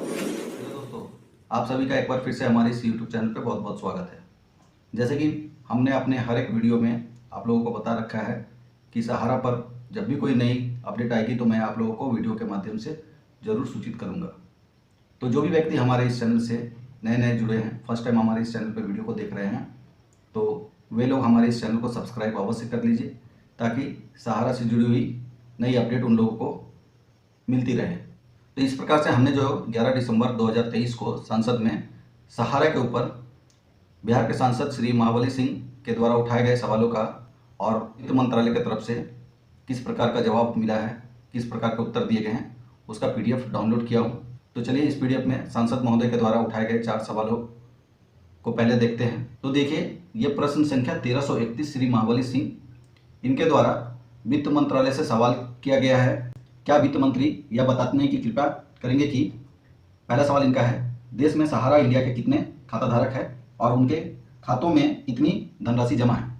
Hello दोस्तों, आप सभी का एक बार फिर से हमारे इस यूट्यूब चैनल पे बहुत बहुत स्वागत है। जैसे कि हमने अपने हर एक वीडियो में आप लोगों को बता रखा है कि सहारा पर जब भी कोई नई अपडेट आएगी तो मैं आप लोगों को वीडियो के माध्यम से ज़रूर सूचित करूँगा। तो जो भी व्यक्ति हमारे इस चैनल से नए नए जुड़े हैं, फर्स्ट टाइम हमारे इस चैनल पर वीडियो को देख रहे हैं, तो वे लोग हमारे इस चैनल को सब्सक्राइब अवश्य कर लीजिए ताकि सहारा से जुड़ी हुई नई अपडेट उन लोगों को मिलती रहे। तो इस प्रकार से हमने जो 11 दिसंबर 2023 को संसद में सहारा के ऊपर बिहार के सांसद श्री महाबली सिंह के द्वारा उठाए गए सवालों का और वित्त मंत्रालय की तरफ से किस प्रकार का जवाब मिला है, किस प्रकार के उत्तर दिए गए हैं, उसका पीडीएफ डाउनलोड किया हूँ। तो चलिए इस पीडीएफ में सांसद महोदय के द्वारा उठाए गए 4 सवालों को पहले देखते हैं। तो देखिए, ये प्रश्न संख्या 1331 श्री महाबली सिंह, इनके द्वारा वित्त मंत्रालय से सवाल किया गया है। क्या वित्त मंत्री यह बताने की कृपया करेंगे कि पहला सवाल इनका है, देश में सहारा इंडिया के कितने खाताधारक हैं और उनके खातों में कितनी धनराशि जमा है।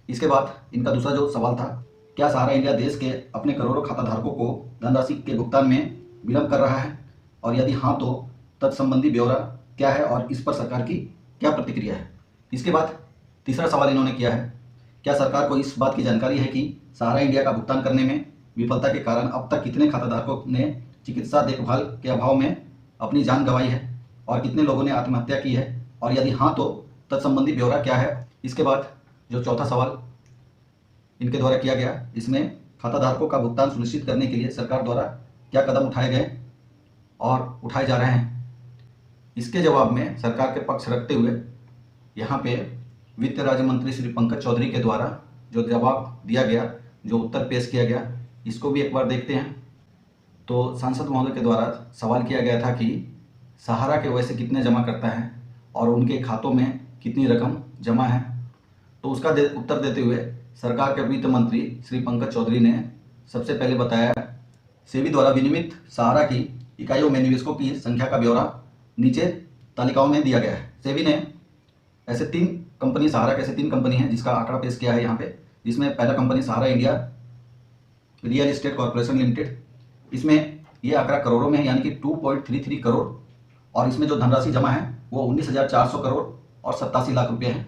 इसके बाद इनका दूसरा जो सवाल था, क्या सहारा इंडिया देश के अपने करोड़ों खाताधारकों को धनराशि के भुगतान में विलंब कर रहा है, और यदि हाँ तो तत्संबंधी ब्यौरा क्या है और इस पर सरकार की क्या प्रतिक्रिया है। इसके बाद तीसरा सवाल इन्होंने किया है, क्या सरकार को इस बात की जानकारी है कि सहारा इंडिया का भुगतान करने में विफलता के कारण अब तक कितने खाताधारकों ने चिकित्सा देखभाल के अभाव में अपनी जान गंवाई है और कितने लोगों ने आत्महत्या की है, और यदि हाँ तो तत्संबंधी ब्यौरा क्या है। इसके बाद जो चौथा सवाल इनके द्वारा किया गया, इसमें खाताधारकों का भुगतान सुनिश्चित करने के लिए सरकार द्वारा क्या कदम उठाए गए और उठाए जा रहे हैं। इसके जवाब में सरकार के पक्ष रखते हुए यहाँ पे वित्त राज्य मंत्री श्री पंकज चौधरी के द्वारा जो जवाब दिया गया, जो उत्तर पेश किया गया, इसको भी एक बार देखते हैं। तो सांसद महोदय के द्वारा सवाल किया गया था कि सहारा के वैसे कितने जमा करता है और उनके खातों में कितनी रकम जमा है। तो उसका उत्तर देते हुए सरकार के वित्त मंत्री श्री पंकज चौधरी ने सबसे पहले बताया, सेबी द्वारा विनियमित सहारा की इकाइयों में निवेशकों की संख्या का ब्यौरा नीचे तालिकाओं में दिया गया है। सेबी ने ऐसे 3 कंपनी, सहारा के ऐसे 3 कंपनी हैं जिसका आंकड़ा पेश किया है यहाँ पे, जिसमें पहला company Sahara India real estate corporation limited. इसमें ये आंकड़ा करोड़ों में है, यानी कि 2.33 करोड़, और इसमें जो धनराशि जमा है वो 19,400 करोड़ और 87 लाख रुपये है।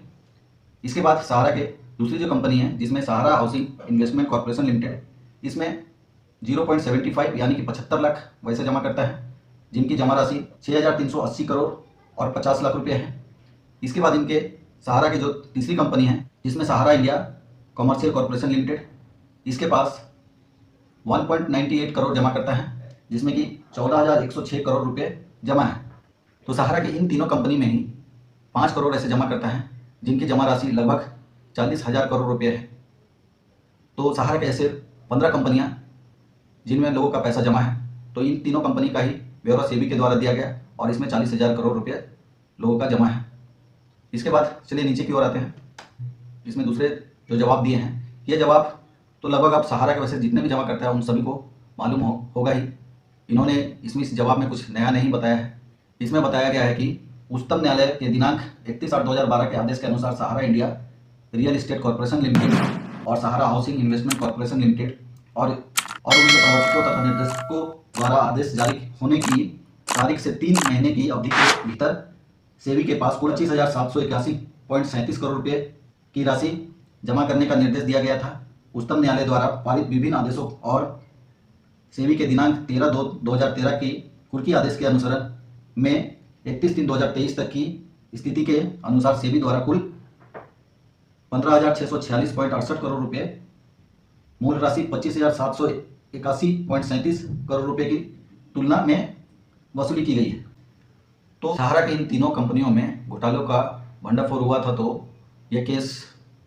इसके बाद सहारा के दूसरी जो कंपनी है जिसमें सहारा हाउसिंग इन्वेस्टमेंट कॉर्पोरेशन लिमिटेड, इसमें 0.75 यानी कि 75 लाख वैसे जमा करता है, जिनकी जमा राशि 6,380 करोड़ और 50 लाख रुपये है। इसके बाद इनके सहारा की जो तीसरी कंपनी है जिसमें सहारा इंडिया कॉमर्शियल कॉर्पोरेशन लिमिटेड, इसके पास 1.98 करोड़ जमा करता है, जिसमें कि 14,106 करोड़ रुपए जमा है। तो सहारा की इन तीनों कंपनी में ही 5 करोड़ ऐसे जमा करता है, जिनकी जमा राशि लगभग 40,000 करोड़ रुपये है। तो सहारा के ऐसे 15 कंपनियां जिनमें लोगों का पैसा जमा है, तो इन तीनों कंपनी का ही ब्यौरा सेबी के द्वारा दिया गया और इसमें 40,000 करोड़ रुपये लोगों का जमा है। इसके बाद चलिए नीचे की ओर आते हैं। इसमें दूसरे जो जवाब दिए हैं, ये जवाब तो लगभग आप सहारा के वैसे जितने भी जमा करता है उन सभी को मालूम होगा ही। इन्होंने इसमें इस जवाब में कुछ नया नहीं बताया है। इसमें बताया गया है कि उच्चतम न्यायालय के दिनांक 31/8/2012 के आदेश के अनुसार Sahara India real estate corporation limited और Sahara housing investment corporation limited और उनके प्रबंधकों तथा निर्देशकों द्वारा आदेश जारी होने की तारीख से 3 महीने की अवधि के भीतर सेबी के पास कुल 25,781.37 करोड़ रुपये की राशि जमा करने का निर्देश दिया गया था। उच्चतम न्यायालय द्वारा पारित विभिन्न आदेशों और सेबी के दिनांक 13/2/2013 की कुर्की आदेश के अनुसार में 31/3/2023 तक की स्थिति के अनुसार सेबी द्वारा कुल 15,646.68 करोड़ रुपये, मूल राशि 25,781.37 करोड़ रुपये की तुलना में वसूली की गई है। तो सहारा की इन तीनों कंपनियों में घोटालों का भंडाफोड़ हुआ था, तो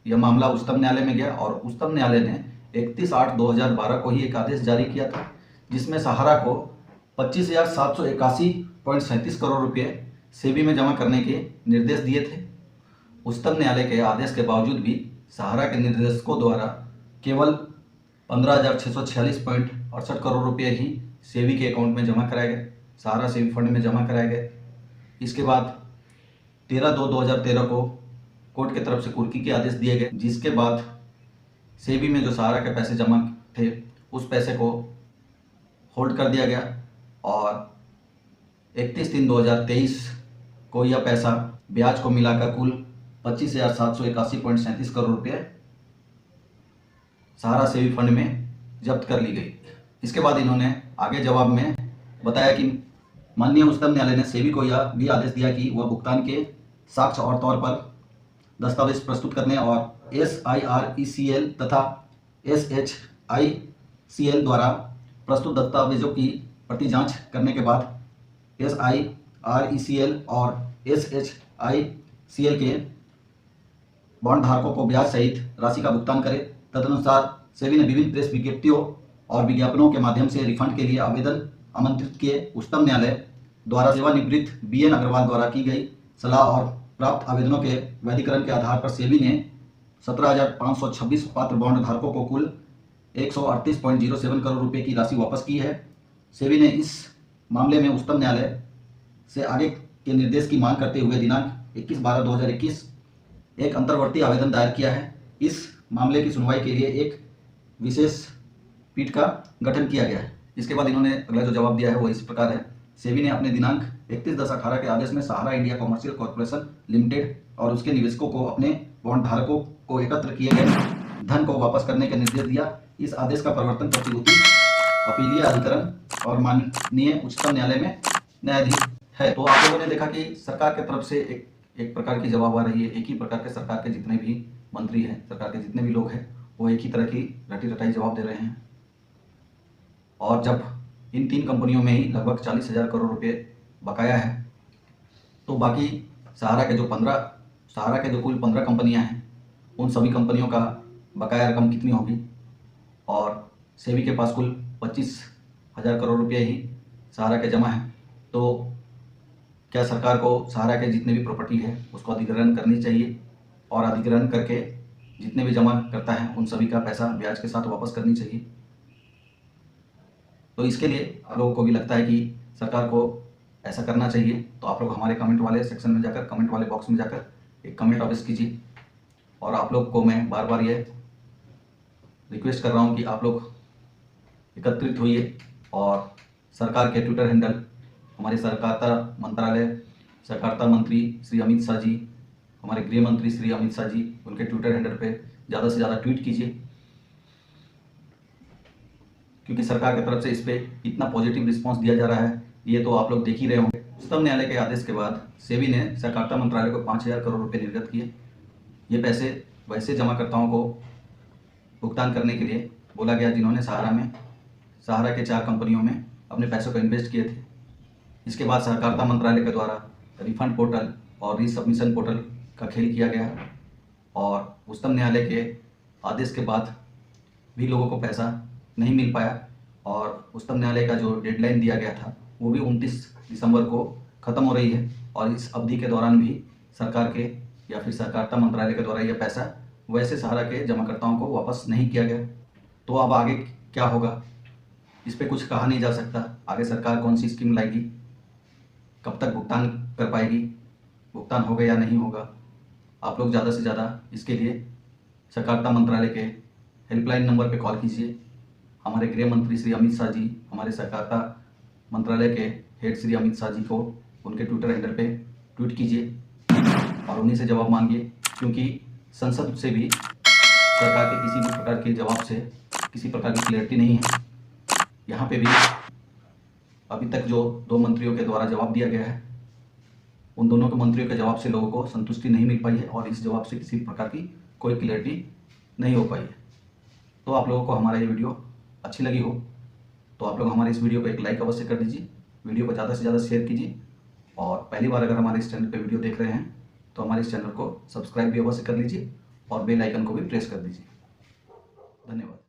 यह मामला उच्चतम न्यायालय में गया और उच्चतम न्यायालय ने 31/8/2012 को ही एक आदेश जारी किया था, जिसमें सहारा को 25,781.37 करोड़ रुपये सेबी में जमा करने के निर्देश दिए थे। उच्चतम न्यायालय के आदेश के बावजूद भी सहारा के निर्देशकों द्वारा केवल 15,646.68 करोड़ रुपये ही सेबी के अकाउंट में जमा कराए गए, सहारा सेबी फंड में जमा कराए गए। इसके बाद 13/2/2013 को कोर्ट की तरफ से कुर्की के आदेश दिए गए, जिसके बाद सेबी में जो सहारा के पैसे जमा थे उस पैसे को होल्ड कर दिया गया और 31/3/2023 को यह पैसा ब्याज को मिलाकर कुल 25,781.37 करोड़ रुपये सहारा सेवी फंड में जब्त कर ली गई। इसके बाद इन्होंने आगे जवाब में बताया कि माननीय उच्चतम न्यायालय ने सेबी को यह भी आदेश दिया कि वह भुगतान के साक्ष्य और तौर पर दस्तावेज प्रस्तुत करने और SIRECL तथा SHICL द्वारा प्रस्तुत दस्तावेजों की प्रति जांच करने के बाद SIRECL और SHICL के बॉन्ड धारकों को ब्याज सहित राशि का भुगतान करे। तदनुसार सेबी ने विभिन्न प्रेस विज्ञप्तियों और विज्ञापनों के माध्यम से रिफंड के लिए आवेदन आमंत्रित किए। उच्चतम न्यायालय द्वारा सेवानिवृत्त BN अग्रवाल द्वारा की गई सलाह और प्राप्त आवेदनों के वैधीकरण के आधार पर सेबी ने 17,526 पात्र बॉन्ड धारकों को कुल 138.07 करोड़ रुपए की राशि वापस की है। सेबी ने इस मामले में उच्चतम न्यायालय से आगे के निर्देश की मांग करते हुए दिनांक 21/12/2021 एक अंतर्वर्ती आवेदन दायर किया है। इस मामले की सुनवाई के लिए एक विशेष पीठ का गठन किया गया है। इसके बाद इन्होंने अगला जो जवाब दिया है वो इस प्रकार है। सेबी ने अपने दिनांक 31/10/18 के आदेश में सहारा इंडिया कॉमर्शियल कॉर्पोरेशन लिमिटेड और उसके निवेशकों को अपने बॉन्ड धारकों को एकत्र किए गए धन को वापस करने का निर्देश दिया। इस आदेश का प्रवर्तन प्रतिभूति अपीलीय अधिकरण और माननीय उच्चतम न्यायालय में न्यायाधीश है। तो आप लोगों ने देखा कि सरकार की तरफ से एक प्रकार की जवाब आ रही है। एक ही प्रकार के सरकार के जितने भी मंत्री हैं, सरकार के जितने भी लोग हैं, वो एक ही तरह की रटी रटाई जवाब दे रहे हैं। और जब इन 3 कंपनियों में ही लगभग 40,000 करोड़ रुपए बकाया है, तो बाकी सहारा के जो कुल 15 कंपनियां हैं, उन सभी कंपनियों का बकाया रकम कितनी होगी। और सेबी के पास कुल 25,000 करोड़ रुपये ही सहारा के जमा है। तो क्या सरकार को सहारा के जितने भी प्रॉपर्टी है उसको अधिग्रहण करनी चाहिए और अधिग्रहण करके जितने भी जमा करता है उन सभी का पैसा ब्याज के साथ वापस करनी चाहिए। तो इसके लिए आप लोगों को भी लगता है कि सरकार को ऐसा करना चाहिए, तो आप लोग हमारे कमेंट वाले सेक्शन में जाकर, कमेंट वाले बॉक्स में जाकर एक कमेंट अवश्य कीजिए। और आप लोग को मैं बार बार ये रिक्वेस्ट कर रहा हूँ कि आप लोग एकत्रित होइए और सरकार के ट्विटर हैंडल, हमारे सहकारिता मंत्री श्री अमित शाह जी, हमारे गृह मंत्री श्री अमित शाह जी, उनके ट्विटर हैंडल पे ज़्यादा से ज़्यादा ट्वीट कीजिए, क्योंकि सरकार की तरफ से इस पर इतना पॉजिटिव रिस्पांस दिया जा रहा है, ये तो आप लोग देख ही रहे होंगे। उच्चतम न्यायालय के आदेश के बाद सेबी ने सहकारिता मंत्रालय को 5,000 करोड़ रुपए निर्गत किए। ये पैसे वैसे जमाकर्ताओं को भुगतान करने के लिए बोला गया जिन्होंने सहारा के 4 कंपनियों में अपने पैसों को इन्वेस्ट किए थे। इसके बाद सहकारिता मंत्रालय के द्वारा रिफंड पोर्टल और रीसबमिशन पोर्टल का खेल किया गया और उच्चतम न्यायालय के आदेश के बाद भी लोगों को पैसा नहीं मिल पाया और उच्चतम न्यायालय का जो डेडलाइन दिया गया था वो भी 29 दिसंबर को ख़त्म हो रही है। और इस अवधि के दौरान भी सरकार के या फिर सहकारिता मंत्रालय के द्वारा यह पैसा वैसे सहारा के जमाकर्ताओं को वापस नहीं किया गया। तो अब आगे क्या होगा इस पर कुछ कहा नहीं जा सकता। आगे सरकार कौन सी स्कीम लाएगी, कब तक भुगतान कर पाएगी, भुगतान होगा या नहीं होगा। आप लोग ज़्यादा से ज़्यादा इसके लिए सहकारिता मंत्रालय के हेल्पलाइन नंबर पर कॉल कीजिए। हमारे गृह मंत्री श्री अमित शाह जी, हमारे सहकारिता मंत्रालय के हेड श्री अमित शाह जी को उनके ट्विटर हैंडल पे ट्वीट कीजिए और उन्हीं से जवाब मांगिए, क्योंकि संसद से भी सरकार के किसी भी प्रकार के जवाब से किसी प्रकार की क्लैरिटी नहीं है। यहाँ पे भी अभी तक जो 2 मंत्रियों के द्वारा जवाब दिया गया है, उन दोनों के मंत्रियों के जवाब से लोगों को संतुष्टि नहीं मिल पाई है और इस जवाब से किसी प्रकार की कोई क्लैरिटी नहीं हो पाई है। तो आप लोगों को हमारा ये वीडियो अच्छी लगी हो तो आप लोग हमारे इस वीडियो को एक लाइक अवश्य कर दीजिए, वीडियो को ज़्यादा से ज़्यादा शेयर कीजिए और पहली बार अगर हमारे इस चैनल पे वीडियो देख रहे हैं तो हमारे इस चैनल को सब्सक्राइब भी अवश्य कर लीजिए और बेल आइकन को भी प्रेस कर दीजिए। धन्यवाद।